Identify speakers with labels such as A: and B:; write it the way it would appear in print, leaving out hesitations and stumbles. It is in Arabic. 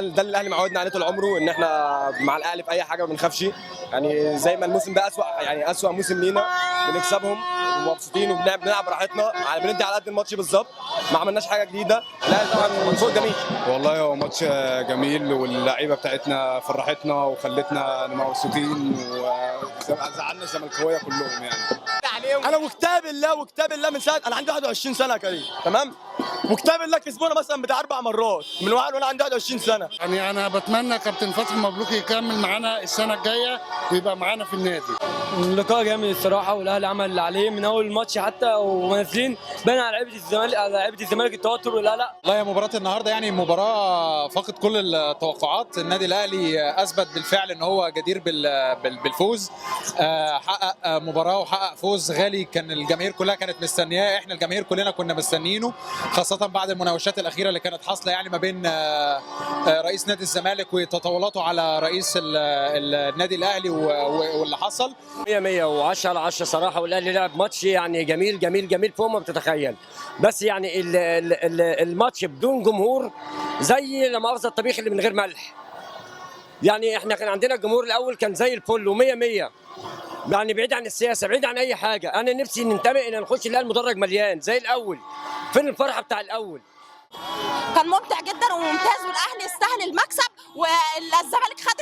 A: ده اللي الاهلي معودنا عليه طول عمره، ان احنا مع الاهلي في اي حاجه ما بنخافش. يعني زي ما الموسم ده اسوأ موسم لينا، بنكسبهم ومبسوطين وبنلعب براحتنا، يعني بندي على قد الماتش بالظبط، ما عملناش حاجه جديده. لا طبعا فوق جميل.
B: والله هو ماتش جميل، واللعيبه بتاعتنا فرحتنا وخلتنا مبسوطين، وزعلنا الزملكاويه كلهم يعني.
A: انا وكتاب الله من ساعه انا عندي 21 سنه يا كريم، تمام؟ وكتاب الله كسبونا مثلا بتاع 4 مرات من وانا عندي 21 سنه.
C: يعني انا بتمنى كابتن فتحي مبروك يكمل معانا السنه الجايه ويبقى معانا في النادي.
D: اللقاء جامد الصراحه، والاهلي عمل اللي عليه من اول الماتش حتى ونازلين، بان على لعيبه الزمالك التوتر لا.
E: والله مباراة النهارده يعني مباراة فقط كل التوقعات. النادي الاهلي اثبت بالفعل ان هو جدير بالفوز، حقق مباراة وحقق فوز غالي، كان الجماهير كلها كانت مستنياه، احنا الجماهير كلنا كنا مستنيينه، خاصة بعد المناوشات الأخيرة اللي كانت حاصلة يعني ما بين رئيس نادي الزمالك وتطاولاته على رئيس النادي الاهلي واللي حصل.
D: 100 و10 على 10 صراحه، والاهلي لعب ماتش يعني جميل جميل جميل فوق ما بتتخيل. بس يعني الماتش بدون جمهور زي لا مؤاخذه الطبيخ اللي من غير ملح. يعني احنا كان عندنا الجمهور الاول كان زي الفل و100 يعني بعيد عن السياسه، بعيد عن اي حاجه. انا نفسي ننتمي ان نخش نلاقي المدرج مليان زي الاول. فين الفرحه بتاع الاول؟
F: كان ممتع جدا وممتاز، والاهلي يستاهل المكسب، والزمالك خد